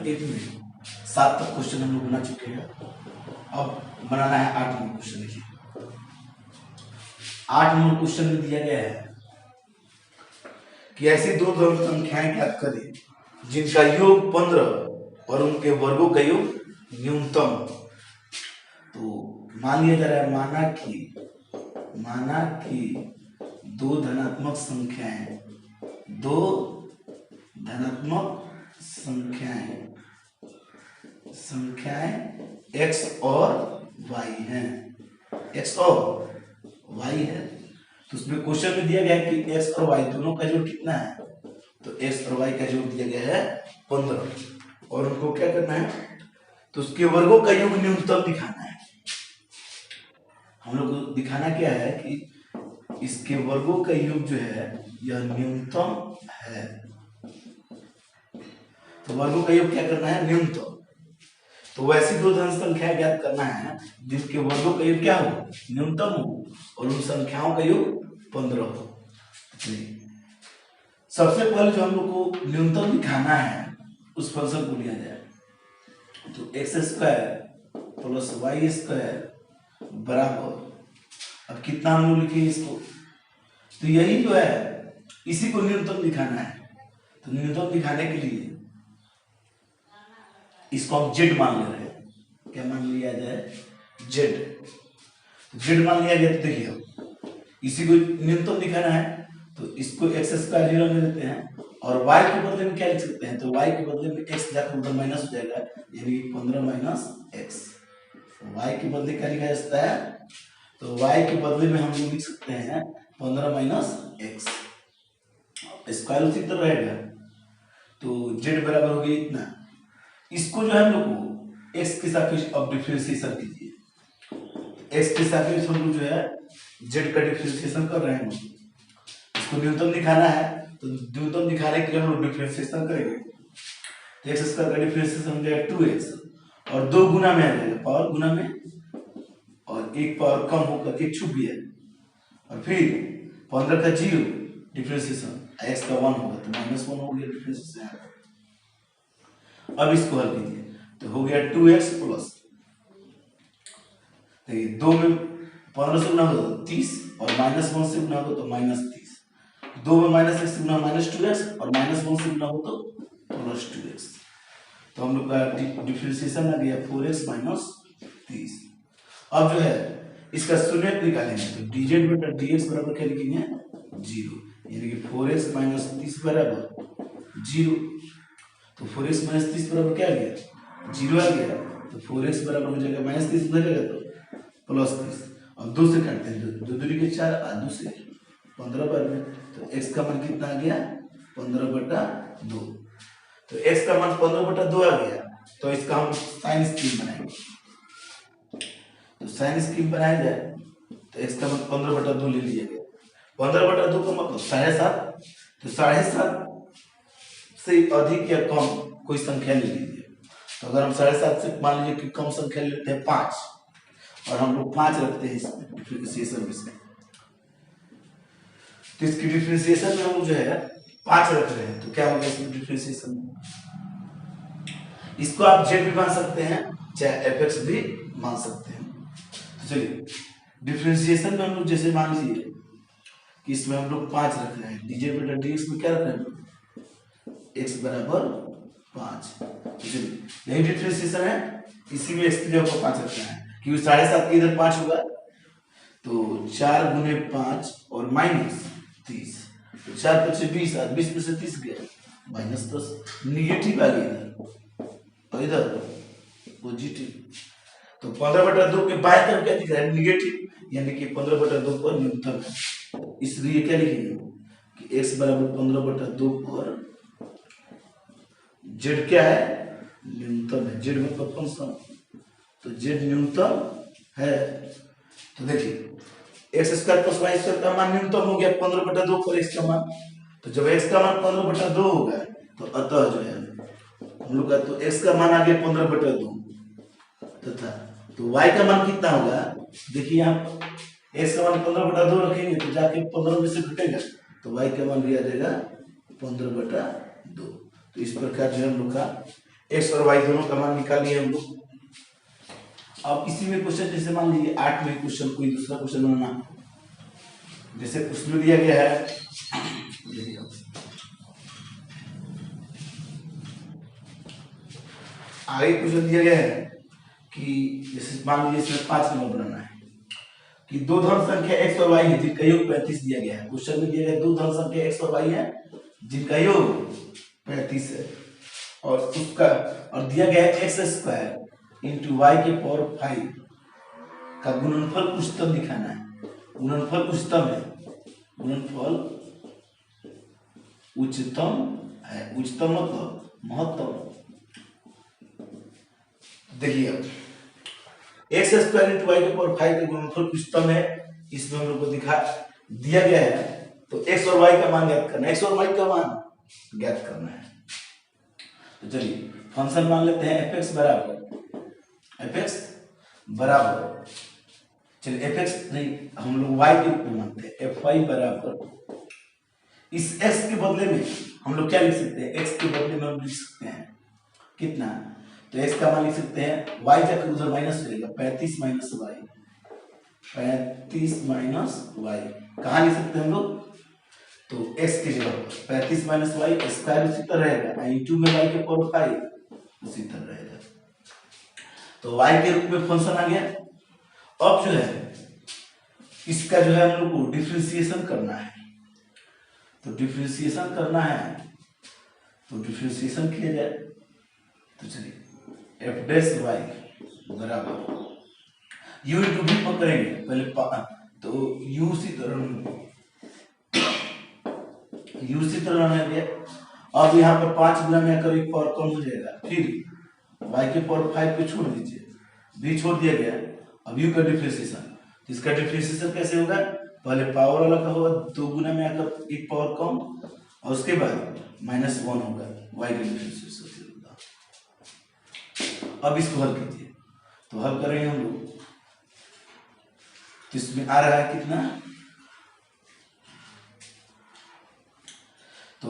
Chapter 1 में 7 तक question हम लोग बना चुके हैं। अब बनाना है 8 नंबर क्वेश्चन। देखिए 8 नंबर क्वेश्चन में दिया गया है कि ऐसी दो धन संख्याएं ज्ञात करें जिनका योग 15 और उनके वर्गों का योग न्यूनतम। तो मान लिया जा रहा है माना कि दो धनात्मक संख्याएं x और y हैं। x और y है तो उसमें क्वेश्चन में दिया गया है कि x और y दोनों का जोड़ कितना है। तो x और y का जोड़ दिया गया है 15 और उनको क्या करना है, तो उसके वर्गों का योग न्यूनतम दिखाना है। हम लोग को दिखाना क्या है कि इसके वर्गों का योग जो है यह न्यूनतम है। तो वर्गों का योग क्या करना है, न्यूनतम। तो वैसी दो धन संख्या ज्ञात करना है जिनके वर्गों का योग क्या हो, न्यूनतम हो और उन संख्याओं का योग 15 हो। सबसे पहले जो हम लोग को न्यूनतम दिखाना है उस फंक्शन को लिया जाए। तो x² प्लस y² बराबर, अब कितना हम लोग लिखेंगे इसको, तो यही जो है इसी को न्यूनतम दिखाना है। तो न्यूनतम दिखाने के लिए इसको हम z मान ले रहे हैं। क्या मान लिया जाए, z मान लिया गया। तो देखिए इसी को न्यूनतम दिखाना है तो इसको x² 0 ले लेते हैं और y के बदले में क्या लिख सकते हैं, तो y के बदले में x जाकर उधर माइनस हो जाएगा, यानी 15 माइनस x। y के बदले क्या लिखा जा सकता है, तो y के बदले में हम लोग लिख सकते हैं 15 माइनस x, स्क्वायर उसी तरह रहेगा। तो z बराबर हो गया इतना। इसको जो है हम लोग को x के सापेक्ष अब डिफरेंशिएशन कीजिए। x के सापेक्ष हम लोग जो है z का डिफरेंशिएशन कर रहे हैं। इसको न्यूनतम दिखाना है तो न्यूनतम दिखाने के लिए हम लोग डिफरेंशिएशन करेंगे। तो x² का डिफरेंशिएशन हो जाएगा 2x और 2 गुना में आ जाएगा, पावर गुना में, और एक पावर कम होकर एक छुप गया और फिर 15 का 0 डिफरेंशिएशन x का 1 होगा तो -1 हो गया डिफरेंशिएशन। अब इसको हल कीजिए तो हो गया 2x प्लस, देखिए 2 में 15 से गुना हो तो 30 और -1 से गुना हो तो -30। 2 में -1 से गुना -2x और -1 से गुना हो तो +2x। तो हम लोग का डिफरेंशिएशन आ गया 4x - 30। अब जो है इसका शून्य निकालेंगे तो dz बटा dx बराबर क्या लिखेंगे, 0, यानी कि 4x - 30 बराबर 0। तो 4x - 30 बराबर क्या आ गया, 0 आ गया। तो 4x बराबर हो जाएगा -30 उधर जाएगा तो +30 और 2 से काटते हैं, 2 दूनी के 4 और 2 से 15 बार में। तो x का मान कितना आ गया, 15/2। तो x का मान 15/2 आ गया तो इसका हम साइन स्कीम बनाएंगे। तो साइन स्कीम बनाया जाए तो x का मान 15/2 ले लिया गया। 15/2 का मतलब 7.5। तो 7.5 से अधिक या कम कोई संख्या ले लीजिए। तो अगर हम 7.5 से मान लीजिए कि कम संख्या लेते हैं 5 और हम लोग 5 रखते हैं इसमें डिफरेंशिएशन में, तो इसकी डिफरेंशिएशन में हम लोग जो है 5 रख रहे हैं तो क्या होगा इसमें डिफरेंशिएशन में, इसको आप z भी मान सकते हैं चाहे fx भी मान सकते हैं। तो चलिए डिफरेंशिएशन में हम लोग जैसे मान लीजिए कि इसमें हम लोग 5 रख रहे हैं, dz बटा dx में क्या रख रहे हैं, x बराबर 5। यही डिफरेंशिएशन है, इसी में x की जगह पर 5 रखना है क्योंकि 7.5 के इधर 5 होगा तो 4 गुने 5 और -30। तो 4 × 5 = 20 और 20 में से 30 गया -10, निगेटिव आ गया इधर और इधर पॉजिटिव। तो 15/2 के बाएं तरफ क्या दिख रहा है, निगेटिव, यानी कि 15/2 पर न्यूनतम है। इसलिए क्या लिखेंगे कि x बराबर 15/2 पर z क्या है, न्यूनतम है। z मतलब फंक्शन, तो z न्यूनतम है। तो देखिए x² + y² का मान न्यूनतम हो गया 15/2 पर x का मान। तो जब x का मान 15/2 होगा तो अतः जो है हम लोग का तो x का मान आ गया 15/2 तथा तो y का मान कितना होगा, देखिए यहाँ x का मान 15/2 रखेंगे तो जाके 15 में से घटेगा तो y का मान भी आ जाएगा 15/2। तो इस प्रकार जो हम लोग का एक्स और वाई दोनों का मान निकाल लिए हम लोग। अब इसी में क्वेश्चन जैसे मान लीजिए 8 में क्वेश्चन कोई दूसरा क्वेश्चन बनाना, जैसे उसमें दिया गया है, आगे क्वेश्चन दिया गया है कि जैसे मान लीजिए इसमें 5 नंबर बनाना है कि दो धन संख्या x और y है जिनका योग 35 दिया गया है। क्वेश्चन में दिया गया दो धन संख्या x और y है जिनका योग 35 है और उसका और दिया गया है x स्क्वायर इंटू वाई के पावर 5 का गुणनफल उच्चतम दिखाना है। गुणनफल उच्चतम है, गुणनफल उच्चतम है, उच्चतम मतलब महत्तम। देखिए अब एक्स स्क्वायर इंटू वाई के पावर 5 का गुणनफल उच्चतम है, इसमें हम लोग को दिखा दिया गया है तो एक्स और वाई का मान ज्ञात करना है, एक्स और वाई का मान ज्ञात करना है। तो चलिए फंक्शन मान लेते हैं एफ एक्स बराबर चलिए एफ एक्स नहीं हम लोग वाई के रूप में मानते हैं, एफ वाई बराबर इस एक्स के बदले में हम लोग क्या लिख सकते हैं, एक्स के बदले में हम लिख सकते हैं कितना, तो x का मान लिख सकते हैं y जाकर उधर माइनस रहेगा 35 माइनस वाई, 35 माइनस वाई कहाँ लिख सकते हैं हम लोग, तो x की जगह 35 माइनस वाई स्क्वायर उसी तरह रहेगा इंटू में y के पावर 5 उसी तरह रहेगा। तो y के रूप में फंक्शन आ गया। अब जो है इसका जो है हम लोग को डिफरेंशिएशन करना है, तो डिफरेंशिएशन करना है तो डिफरेंशिएशन किया जाए। तो चलिए एफ डैश वाई बराबर यू इंटू भी पकड़ेंगे पहले तो यू उसी तरह है गया। अब यहाँ पर 5 गुना में आकर एक पावर कम हो जाएगा, फिर वाई के पावर 5 पे छोड़ दीजिए, भी छोड़ दिया गया। अब यू का डिफरेंशिएशन, इसका डिफरेंशिएशन कैसे होगा, पहले पावर वाला का होगा 2 गुना में आकर एक पावर कम और उसके बाद -1 होगा वाई का डिफरेंशिएशन। अब इसको हल कीजिए, तो हल करेंगे हम लोग तो इसमें आ रहा है कितना, तो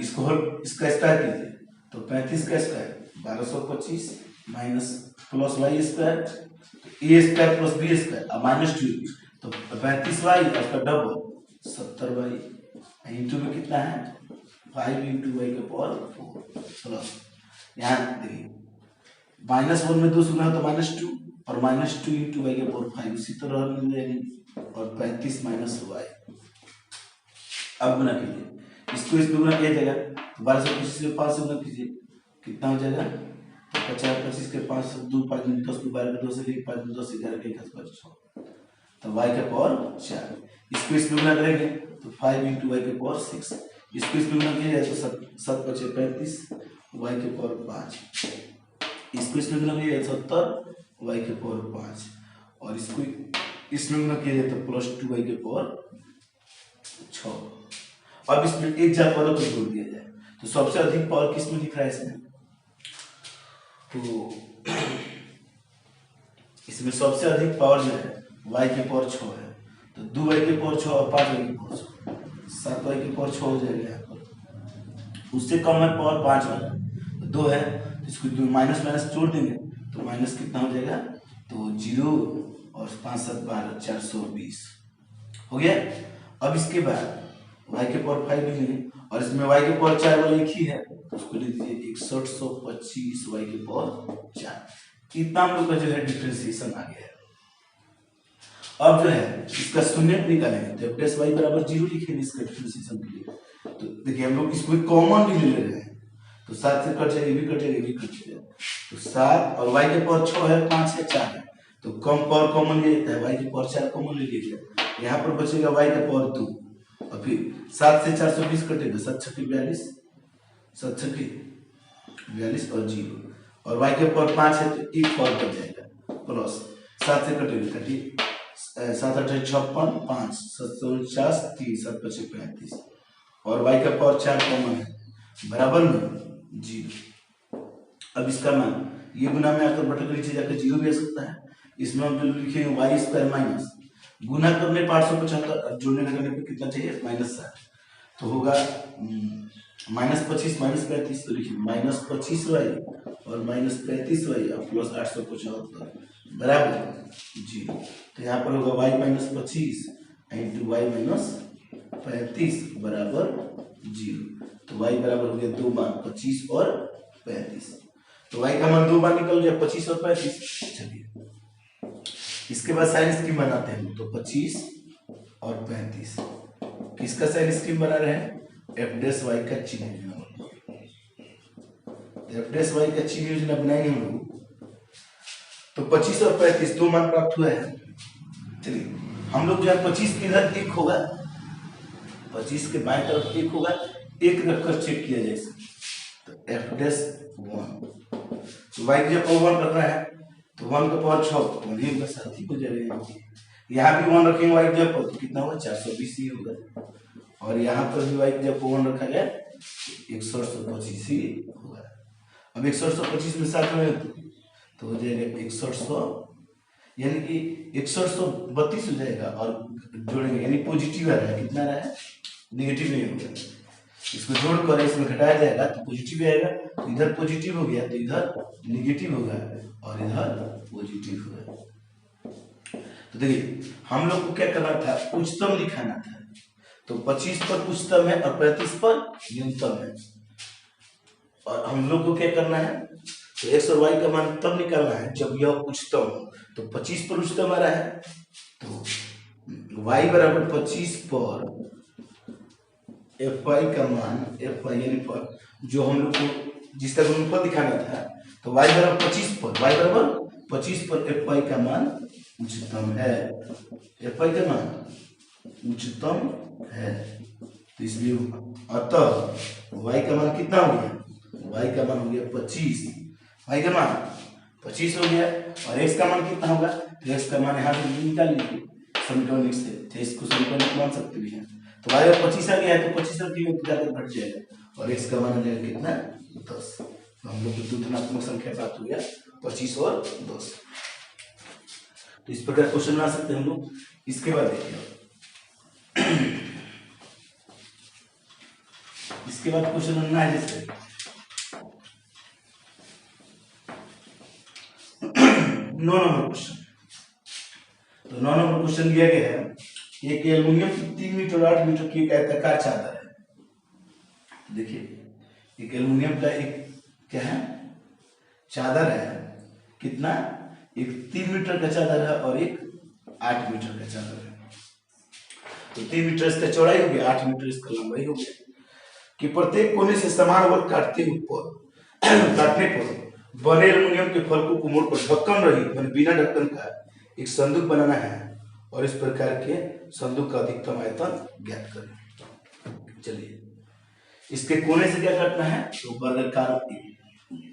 इसको हल इसका स्क्वायर कीजिए तो 35 का square 1225 minus plus y square a square plus b square और -2 तो 35 वाई उसका डबल 70 वाई इंटू में कितना है 5 इंटू वाई के पावर 4 प्लस यहाँ देखिए -1 में 2 गुना तो -2 और -2 इंटू वाई के पावर 5 उसी तरह मिल जाएगी और 35 माइनस वाई। अब गुना कीजिए, इसको इसमें गुना किया जाएगा तो 1225 से 5 से गुना कीजिए कितना हो जाएगा, तो 50 25 के 5 2 5 10 12 के 2 से 5 10 11 के 1 5 6 तो वाई के पावर 4। इसको इसमें गुना करेंगे तो 5 इंटू वाई के पावर 6, इसको इसमें गुना किया जाए तो 7 5 35 वाई के पावर 5, इसको इसमें गुना किया जाए 70 वाई के पावर 5 और इसको इसमें गुना किया जाए तो +2 वाई के पावर 6। अब इसमें एक जात वाला को जोड़ दिया जाए तो सबसे अधिक पावर किस में दिख रहा है इसमें, तो इसमें सबसे अधिक पावर जो है y के पावर 6 है, तो 2 y के पावर 6 और 5 y के पावर 6 7 y के पावर 6 हो जाएगा यहाँ पर। उससे कम है पावर 5 वाला तो 2 है, तो इसको 2 माइनस माइनस जोड़ देंगे तो माइनस कितना हो जाएगा, तो 0 और 5 7 12 420 हो गया। अब इसके बाद y के पावर 5 लिखेंगे और इसमें y के पावर 4 वाला एक ही है तो उसको लिख दीजिए 6125 y के पावर 4। इतना हम लोग का जो है डिफरेंशिएशन आ गया है। अब जो है इसका शून्य निकालेंगे तो f डैश y बराबर 0 लिखेंगे इसका डिफरेंशिएशन के लिए। तो देखिए हम लोग इसको कॉमन भी ले रहे हैं तो 7 से कट जाएगा, ये भी कट जाएगा, ये भी कट जाएगा, तो 7 और y के पावर 6 है 5 है 4 है तो कम पावर कॉमन ले लेता है, y के पावर 4 कॉमन ले लीजिए, यहाँ पर बचेगा y के पावर 2 और फिर 7 से 420 कटेगा 7 छक्के 42 7 छक्के 42 और 0 और y के पावर 5 है तो एक पावर बच जाएगा प्लस 7 से कटेगा कटिए 7 8 56 5 7 49 3 7 5 35 और y का पावर 4 कॉमन है बराबर में 0। अब इसका मान ये गुना में आकर बटा नीचे जाकर 0 भी आ सकता है। इसमें हम जो लिखेंगे वाई स्क्वायर माइनस गुना करने 575 जोड़ने करने पे कितना चाहिए -7 तो होगा -25 -35, तो लिखिए -25y और -35y और प्लस 875 बराबर 0। तो यहाँ पर होगा y -25 इंटू y -35 बराबर 0। तो y बराबर हो गया 2 मान 25 और 35। तो y का मान 2 बार निकल गया 25 और 35। चलिए इसके बाद साइन स्कीम बनाते हैं। तो 25 और 35 किसका साइन स्कीम बना रहे हैं? f डैश y का चिन्ह योजना। f डैश y का चिन्ह योजना बनाएंगे हम लोग। तो 25 और 35 दो मान प्राप्त हुआ है। चलिए हम लोग जो है 25 के इधर 1 होगा, 25 के बाएं तरफ 1 होगा, 1 रखकर चेक किया जाए। तो f डैश 1 तो y की जब 1 रखना है तो 1 का पावर 6 1 ही का साथ ही हो जाएगा। यहाँ भी 1 रखेंगे y की जब तो कितना होगा 420 ही होगा। और यहाँ पर भी y की जब 1 रखा गया 6125 ही होगा। अब 6125 में साथ में तो हो जाएगा 6100, यानी कि 6132 हो जाएगा। और जोड़ेंगे यानी पॉजिटिव आ रहा है, कितना आ रहा है? नेगेटिव नहीं होगा। इसको जोड़कर इसमें घटाया जाएगा तो पॉजिटिव आएगा। तो इधर पॉजिटिव हो गया तो इधर नेगेटिव होगा और इधर पॉजिटिव होगा। तो देखिए हम लोग को क्या करना था? उच्चतम दिखाना था। तो 25 पर उच्चतम है और 35 पर न्यूनतम है। और हम लोग को क्या करना है? तो x और y का मान तब निकालना है जब यह उच्चतम हो। तो 25 पर उच्चतम आ रहा है तो y बराबर 25 पर fy का मान fy यानी पर जो हम लोग को जिसका गुणनफल दिखाना था, तो y बराबर 25 पर fy का मान उच्चतम है। fy का मान उच्चतम है तो इसलिए अतः y का मान कितना हो गया? y का मान हो गया 25। y का मान 25 हो गया और x का मान कितना होगा? तो x का मान यहाँ से निकाल लीजिए समीकरण से, तो इसको समीकरण मान सकते भी हैं। तो y और 25 आ गया है तो 25 रखिए तो जाकर घट जाएगा और x का मान आ जाएगा कितना? 10। तो हम लोग को दो धनात्मक संख्या प्राप्त हो गया 25 और 10। तो इस प्रकार क्वेश्चन बना सकते हैं हम लोग। इसके बाद देखिए इसके बाद क्वेश्चन बनना है जैसे 9 नंबर क्वेश्चन। तो 9 नंबर क्वेश्चन दिया गया है एक एल्युमिनियम की 3 मीटर 8 मीटर की एक आयताकार चादर है। देखिए एक एल्युमिनियम का एक क्या है? चादर है। कितना? एक 3 मीटर का चादर है और एक 8 मीटर का चादर है। तो 3 मीटर इसका चौड़ाई हो गया, 8 मीटर इसका लंबाई हो गया। कि प्रत्येक कोने से समान वर्ग काटने पर बने एल्युमिनियम के फलकों को मोड़कर ढक्कन रही बिना ढक्कन का एक संदूक बनाना है और इस प्रकार के संदूक का अधिकतम आयतन ज्ञात करें। चलिए इसके कोने से क्या काटना है? तो वर्गाकार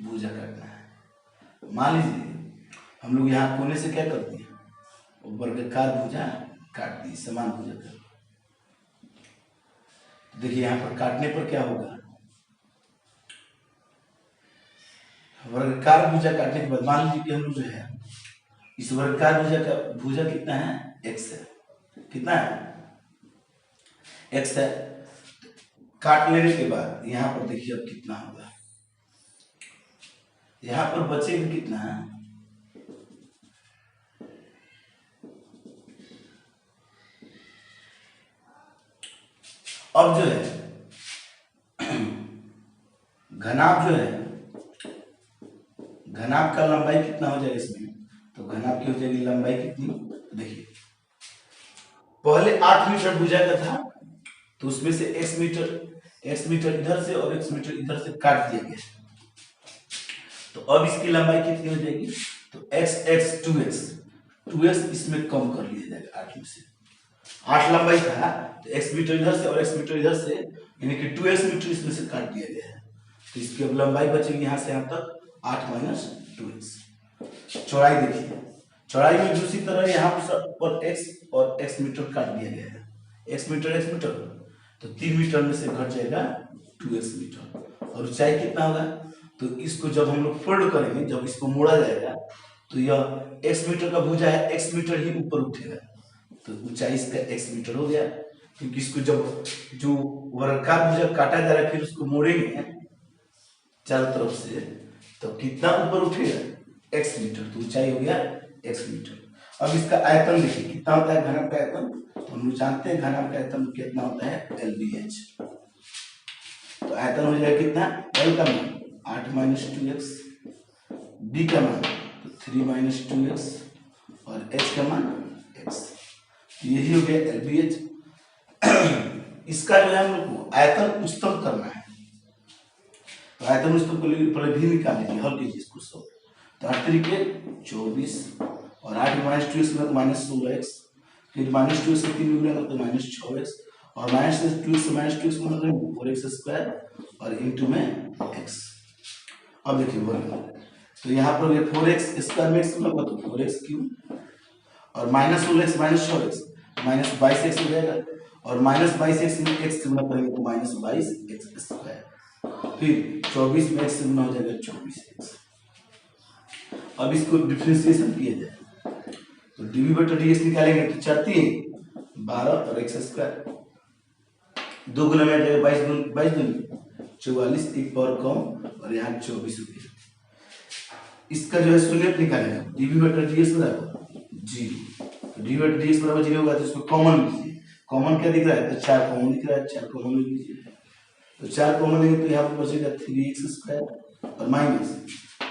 भुजा काटना है। मान लीजिए हम लोग यहाँ कोने से क्या करते हैं? वर्गाकार भुजा काट दी, समान भुजा कर। देखिए यहाँ पर काटने पर क्या होगा? वर्गाकार भुजा काटने के बाद मान लीजिए कि हम लोग जो है इस वर्गाकार भुजा कितना है? x है। कितना है? x है। काट लेने के बाद यहाँ पर देखिए अब कितना होगा। यहाँ पर बचेगा कितना है? अब जो है घनाभ जो है, घनाभ का लंबाई कितना हो जाएगा इसमें? तो घनाभ की हो जाएगी लंबाई कितनी? देखिए पहले 8 मीटर भुजा का था तो उसमें से x मीटर इधर से और x मीटर इधर से काट दिया गया। तो अब इसकी लंबाई कितनी हो जाएगी? तो x 2x इसमें कम कर लिया जाएगा 8 में से। 8 लंबाई था तो x मीटर इधर से और x मीटर इधर से, यानी कि 2x मीटर इसमें से काट दिया गया है। तो इसकी अब लंबाई बचेगी यहाँ से यहाँ तक 8 माइनस 2x। चौड़ाई देखिए, चौड़ाई में दूसरी तरह यहाँ पर x और x मीटर काट दिया गया है। x मीटर तो 3 मीटर में से घट जाएगा 2x मीटर। और ऊंचाई कितना होगा? तो इसको जब हम लोग फोल्ड करेंगे, जब इसको मोड़ा जाएगा तो यह x मीटर का भुजा है, x मीटर ही ऊपर उठेगा तो ऊंचाई इसका x मीटर हो गया। क्योंकि इसको जब जो वर्गाकार भुजा काटा जा रहा है फिर उसको मोड़ेंगे चारों तरफ से तो कितना ऊपर उठेगा x मीटर, तो ऊंचाई हो गया x मीटर। अब इसका आयतन देखिए कितना होता है घनक का आयतन, तो हम जानते हैं घनक का आयतन कितना होता है LBH। तो आयतन हो जाएगा कितना, L का मान 8 माइनस 2x, B का मान 3 माइनस 2x और H का मान x। यही हो गया LBH। इसका जो है हम लोग को आयतन उच्चतम करना है, तो आयतन उच्चतम को पहले भी निकाल लीजिए, हल कीजिए इसको सब। तो 8 तरीके 24 और 8 माइनस 2x में तो माइनस 16x, फिर माइनस 2x से 3 गुना तो माइनस 6x और माइनस 2x से माइनस 2x में 4x स्क्वायर और इंटू में x। अब देखिए वर्ग, तो यहाँ पर ये 4x स्क्वायर में x होगा तो 4x क्यूब और minus 16x minus 6x minus 22x हो जाएगा और माइनस 22x में x से गुना करेंगे तो माइनस 22x स्क्वायर, फिर 24 में x से गुना हो जाएगा 24x। अब इसको डिफरेंशिएशन किया जाए तो dv बटा dx निकालेंगे तो 4 3 12 और x स्क्वायर, 2 गुना में आ जाएगा 22 दूनी 44, एक पावर कम और यहाँ 24 हो गया। इसका जो है शून्य निकालेंगे, dv बटा dx बराबर 0, तो dv बटा dx बराबर 0 होगा तो इसको कॉमन लीजिए। कॉमन क्या दिख रहा है, तो 4 कॉमन दिख रहा है, 4 कॉमन ले लीजिए। तो 4 कॉमन लेंगे तो यहाँ पर बचेगा 3x स्क्वायर और माइनस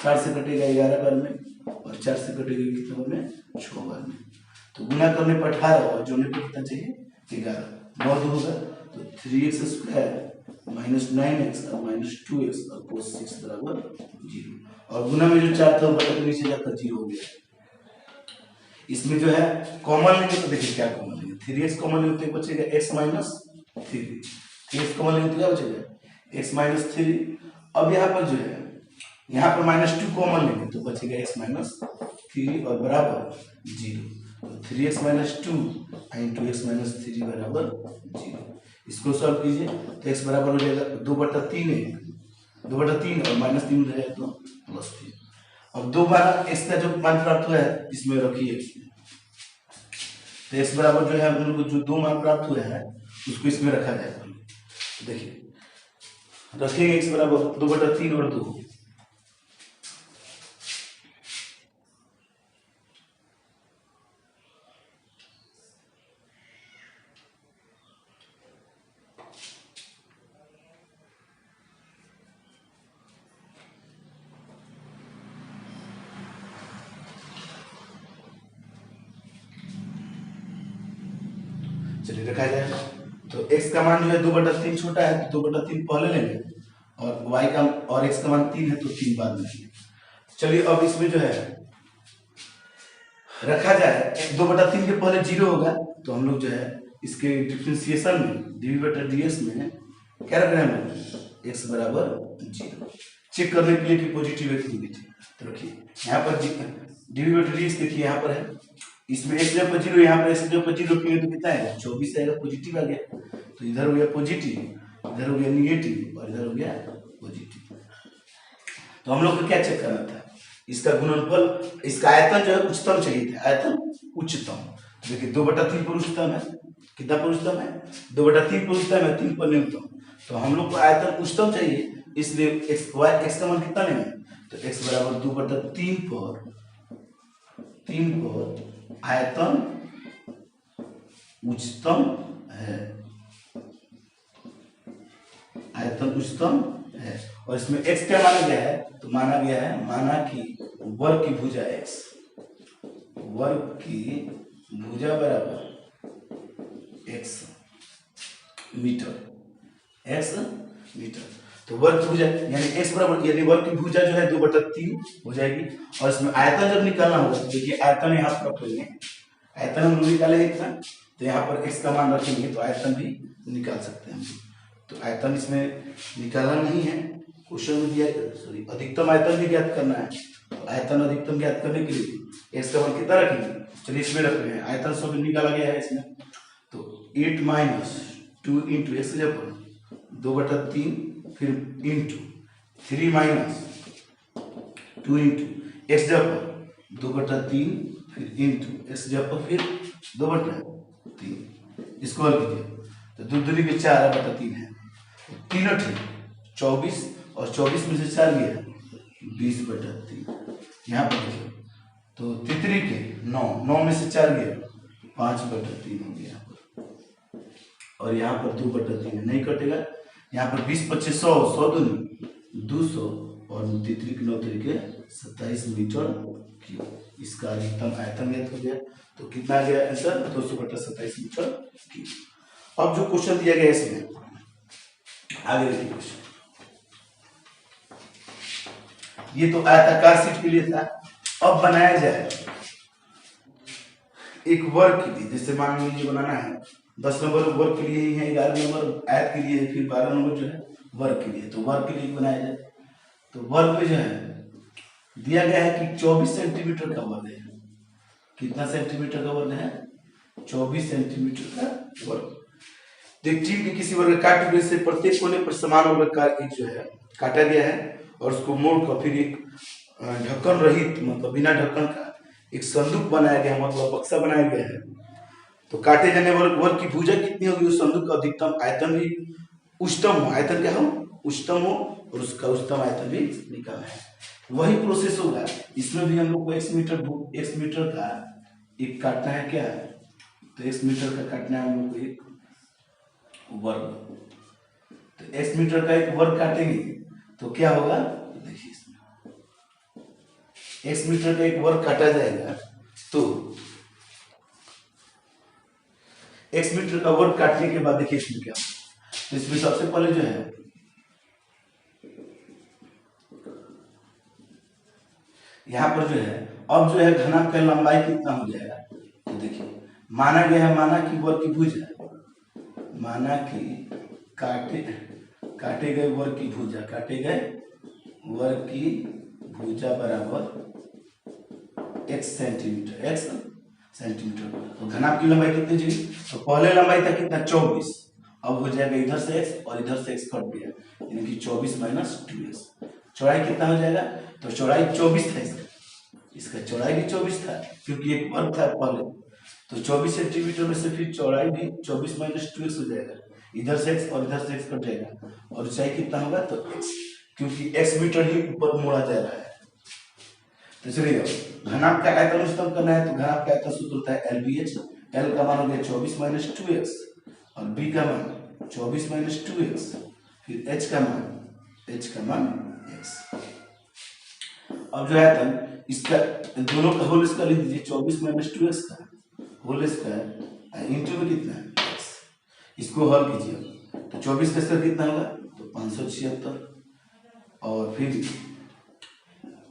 4 से कटेगा 11 बार में और 4 से कटेगा कितने बार में 6 बार में। तो गुना करने पर 18 और जोड़ने पर कितना चाहिए 11, 9 2 होगा तो 3x स्क्वायर माइनस 9x और माइनस 2x और cos 6 बराबर 0 और गुना में जो 4 था बटा के नीचे जाकर 0 हो गया। इसमें जो है कॉमन लेंगे तो देखिए क्या कॉमन लेंगे, 3x कॉमन लेंगे तो बचेगा x माइनस 3, 3x कॉमन लेंगे तो क्या बचेगा x माइनस 3। अब यहाँ पर जो है यहाँ पर माइनस 2 कॉमन लेंगे तो बचेगा x माइनस 3 और बराबर 0, तो 3x minus 2 into x minus 3 बराबर 0। इसको सॉल्व कीजिए तो x बराबर हो जाएगा 2/3 और माइनस 3 हो जाएगा तो प्लस 3। अब दोबारा x का जो मान प्राप्त हुआ है इसमें रखिए, तो x बराबर जो है हम लोग को जो 2 मान प्राप्त हुआ है उसको इसमें रखा जाएगा। देखिए रखेंगे x बराबर 2/3 और 2, चलिए रखा जाएगा। तो x का मान जो है 2/3 छोटा है तो 2/3 पहले लेंगे और y का और x का मान 3 है तो 3 बाद में लेंगे। चलिए अब इसमें जो है रखा जाए 2/3 के पहले 0 होगा तो हम लोग जो है इसके डिफरेंशिएशन में dv बटा ds में क्या रख रहे हैं हम लोग x बराबर 0 चेक करने के लिए कि पॉजिटिव है कि नेगेटिव। तो रखिए यहाँ पर dv बटा ds देखिए यहाँ पर है, इसमें x जब 0 यहाँ पर x जब 0 रखेंगे तो कितना आएगा 24 आएगा, पॉजिटिव आ गया। तो इधर हो गया पॉजिटिव, इधर हो गया नेगेटिव और इधर हो गया पॉजिटिव। तो हम लोग को क्या चेक करना था, इसका गुणनफल, इसका आयतन जो है उच्चतम चाहिए था, आयतन उच्चतम। देखिए 2/3 पर उच्चतम है, कितना पर उच्चतम है 2/3 पर उच्चतम है, 3 पर न्यूनतम। तो हम लोग को आयतन उच्चतम चाहिए, इसलिए x का मान कितना लेंगे तो x बराबर 2/3 पर आयतन उच्चतम है, आयतन उच्चतम है। और इसमें x क्या माना गया है तो माना गया है, माना कि वर्ग की भुजा x, वर्ग की भुजा बराबर x मीटर, x मीटर। तो वर्ग की भुजा यानी x बराबर, यानी वर्ग की भुजा जो है 2/3 हो जाएगी। और इसमें आयतन जब निकालना होगा तो देखिए आयतन यहाँ पर रखेंगे, आयतन हम लोग निकालेंगे कितना, तो यहाँ पर x का मान रखेंगे तो आयतन भी निकाल सकते हैं हम। तो आयतन इसमें निकालना नहीं है, क्वेश्चन में दिया, सॉरी अधिकतम आयतन भी ज्ञात करना है। तो आयतन अधिकतम ज्ञात करने के लिए x का मान कितना रखेंगे, चलिए इसमें रख रहे हैं, आयतन सब निकाला गया है इसमें। तो 8 माइनस 2 इंटू x जब 2/3 फिर इंटू 3 माइनस 2 इंटू x जब 2/3 फिर इंटू x जब फिर 2/3, इसको हल कीजिए तो 2 दूनी के 4 बटा 3 है, तीनों ठीक 24 और 24 में से 4 गया 20 बटा 3। यहाँ पर देखिए तो तितरी के 9 में से 4 गया 5 बटा 3 हो गया और यहाँ पर 2 बटा 3 नहीं कटेगा। यहाँ पर 20 25 100 100 दूनी 200 और तितरी के 9 तरीके 27 मीटर क्यूब। इसका अधिकतम आयतन ज्ञात हो गया। तो कितना आ गया आंसर 200 बटा 27 मीटर क्यूब। अब जो क्वेश्चन दिया गया इसमें आगे देखिए क्वेश्चन, ये तो आयताकार शीट के लिए था। अब बनाया जाए एक वर्ग के लिए, जैसे मान लीजिए बनाना है 10 नंबर वर्ग के लिए ही है, 11 नंबर आयत के लिए है, फिर 12 नंबर जो है वर्ग के लिए। तो वर्ग के लिए बनाया जाए तो वर्ग में जो है दिया गया है कि 24 सेंटीमीटर का वर्ग है। कितना सेंटीमीटर का वर्ग है 24 सेंटीमीटर का वर्ग। टीम के किसी वर्ग काट से प्रत्येक कोने पर समान वर्ग का एक जो है काटा गया है और उसको मोड़कर फिर एक ढक्कन रहित मतलब बिना ढक्कन का एक संदूक बनाया गया, मतलब बक्सा बनाया गया है। तो काटे जाने वर्ग की भुजा कितनी होगी, उस संदूक का अधिकतम आयतन भी उच्चतम हो, आयतन क्या हो उच्चतम हो और उसका उच्चतम आयतन भी निकालना है। वही प्रोसेस होगा इसमें भी। हम लोग को x मीटर का एक काटना है क्या, तो x मीटर का काटना है हम लोग को एक वर्ग। तो x मीटर का एक वर्ग काटेंगे तो क्या होगा, देखिए इसमें x मीटर का एक वर्ग काटा जाएगा तो x मीटर का वर्ग काटने के बाद देखिए इसमें क्या, तो इसमें सबसे पहले जो है यहाँ पर जो है अब जो है घनाभ का लंबाई कितना हो जाएगा, तो देखिए माना गया है, माना कि वर्ग की भुजा, माना कि काटे गए वर्ग की भुजा, काटे गए वर्ग की भुजा बराबर x सेंटीमीटर। तो घनाभ की लंबाई कितनी चाहिए, तो पहले लंबाई था कितना 24, अब हो जाएगा इधर से x और इधर से x कट गया यानी कि 24 माइनस 2x। चौड़ाई कितना हो जाएगा, तो चौड़ाई 24 था इसका चौड़ाई भी 24 था क्योंकि एक वर्ग था पहले। तो 24 सेंटीमीटर में से फिर चौड़ाई भी 24 माइनस 2x हो जाएगा, इधर से x और इधर से x कट जाएगा और ऊंचाई कितना होगा तो x, क्योंकि x मीटर ही ऊपर मोड़ा जा रहा है। तो चलिए घनाभ का आयतन उच्चतम करना है तो घनाभ का आयतन सूत्र होता है LBH। L का मान हो गया 24 माइनस 2x और B का मान 24 माइनस 2x, फिर H का मान x। अब जो आयतन इसका दोनों का होल स्क्वायर लिख दीजिए, 24 माइनस 2x का होल स्क्वायर इंटू में कितना है x। इसको हल कीजिए तो 24 का स्क्वायर कितना होगा तो 576 और फिर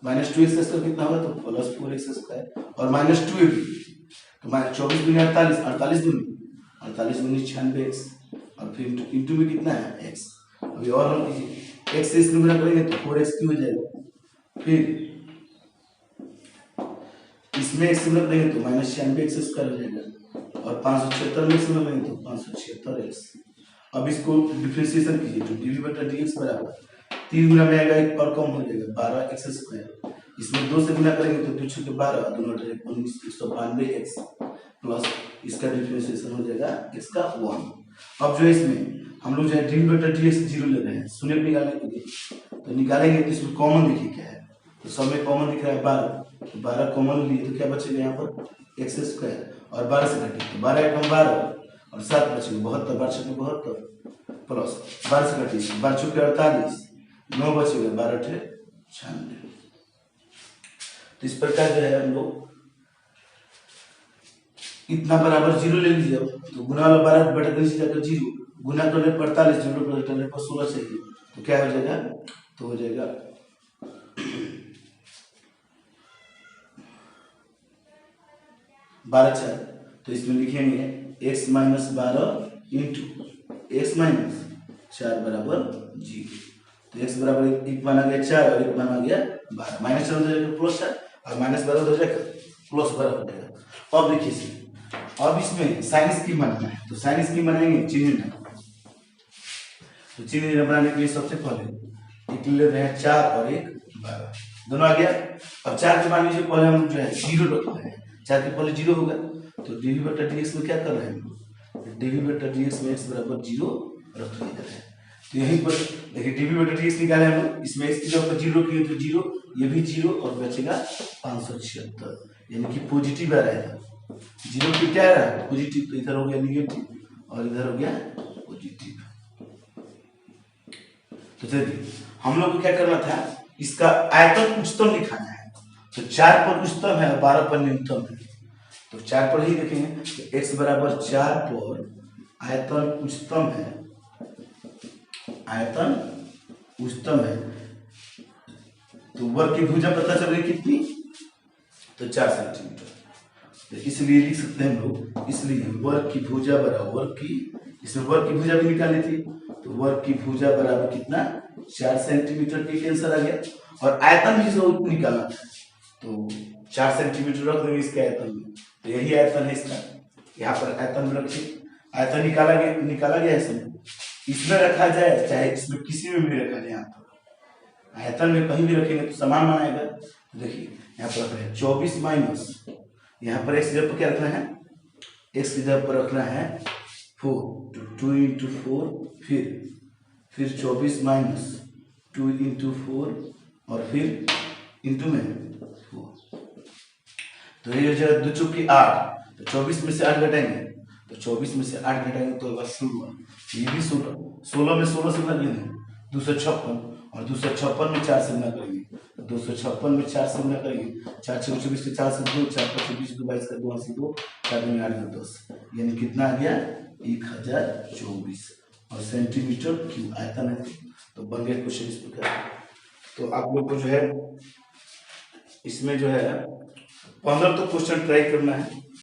माइनस 2x का स्क्वायर कितना होगा तो प्लस 4x स्क्वायर और माइनस 2 तो 24 दूनी 48, 48 दूनी 96x और फिर इंटू में कितना है x। अभी और हल कीजिए, x से इसमें गुणा करेंगे तो 4x की हो जाएगा, फिर इसमें x से गुणा करेंगे तो माइनस 96x स्क्वायर हो जाएगा और 576 में से गुणा करेंगे तो 576x। अब इसको डिफरेंशिएशन कीजिए तो dv बटा dx बराबर 3 गुना में आएगा एक और कम हो जाएगा 12x स्क्वायर। इसमें 2 से गुना करेंगे तो 2 छके 12 2 19 192x प्लस इसका डिफरेंशिएशन हो जाएगा x का 1। अब जो है इसमें हम लोग जो है dv बटा dx 0 ले रहे हैं, शून्य निकालने के लिए तो निकालेंगे तो इसमें कॉमन देखिए क्या है, तो सब में कॉमन दिख रहा है 12, तो 12 कॉमन लिए तो क्या बचेगा यहाँ पर x स्क्वायर और 12 से घटे तो 12 एकम 12 और 7 बचेगा 72, 12 छके 72 प्लस 12 से घटे 12 छके 48, 9 बचेगा 12 ठे 96। तो इस प्रकार जो है हम लोग इतना बराबर 0 ले लीजिए। तो गुना वाला 12 बटा के नीचे जाकर 0 गुना करने पर 48 0 प्लस करने पर 16 चाहिए तो क्या हो जाएगा, तो हो जाएगा 12 4। तो इसमें लिखेंगे x minus 12 into x minus 4 बराबर 0। तो x बराबर एक माना गया 4 और एक माना गया 12, माइनस 4 हो जाएगा प्लस 4 और माइनस 12 हो जाएगा प्लस 12 हो जाएगा। अब देखिए इसमें अब इसमें साइन स्कीम बनाना है तो साइन स्कीम बनाएंगे चिन्ह। तो चिन्ह बनाने के लिए सबसे पहले एक ले रहे हैं 4 और एक 12 दोनों आ गया। अब 4 के मान लीजिए पहले हम जो है 0 रख रहे हैं, 4 के पहले 0 होगा तो dv बटा dx में क्या कर रहे हैं डीवी बटा डीएक्स में एक्स बराबर 0 रख दिया जाता है। तो यहीं पर देखिए डीवी बटा डीएक्स निकाले हम लोग, इसमें एक्स की जगह पर 0 किए तो 0, ये भी 0 और बचेगा 576, यानी कि पॉजिटिव आ रहा है। 0 की क्या आ रहा है पॉजिटिव, तो इधर हो गया निगेटिव और इधर हो गया पॉजिटिव। तो चलिए हम लोग को क्या करना था, इसका आयतन उच्चतम लिखाना है। तो 4 पर उच्चतम है और 12 पर न्यूनतम है, तो 4 पर ही देखेंगे तो x बराबर 4 पर आयतन उच्चतम है, आयतन उच्चतम है, तो वर्ग की भुजा पता चल रही कितनी, तो 4 सेंटीमीटर। तो इसलिए लिख सकते हैं हम लोग, इसलिए वर्ग की भुजा बराबर वर्ग की, इसमें वर्ग की भुजा भी निकालनी थी, तो वर्ग की भुजा बराबर कितना 4 सेंटीमीटर की आंसर आ गया। और आयतन भी इसको निकालना था, तो 4 सेंटीमीटर रख देंगे इसके आयतन में, तो यही आयतन है इसका, यहाँ पर आयतन में रखिए। आयतन निकाला गया इसमें रखा जाए चाहे इसमें किसी में भी रखा जाए, यहाँ पर आयतन में कहीं भी रखेंगे तो समान मानेगा। तो देखिए यहाँ पर रख रहे हैं 24 माइनस, यहाँ पर एक्स जगह पर क्या रखना है, एक्स की जगह पर रखना है 4, तो 2 इंटू 4, फिर 24 माइनस 2 इंटू 4 और फिर इंटू में 4, तो ये हो जाएगा 2 चौकी 8, तो 24 में से 8 घटाएंगे, तो 24 में से 8 घटाएंगे तो होगा 16, ये भी 16, 16 में 16 से गुना करेंगे 256, और 256 में 4 से गुना करेंगे, 256 में 4 से गुना करेंगे, 4 6 24 के 4 से 2, 4 5 22 2 22 का 2 8 2, 4 में 8 10, यानी कितना आ गया 1024 और सेंटीमीटर क्यूब आयतन है। तो बन गया क्वेश्चन इस प्रकार। तो आप लोग को जो है इसमें जो है 15 तो क्वेश्चन ट्राई करना है।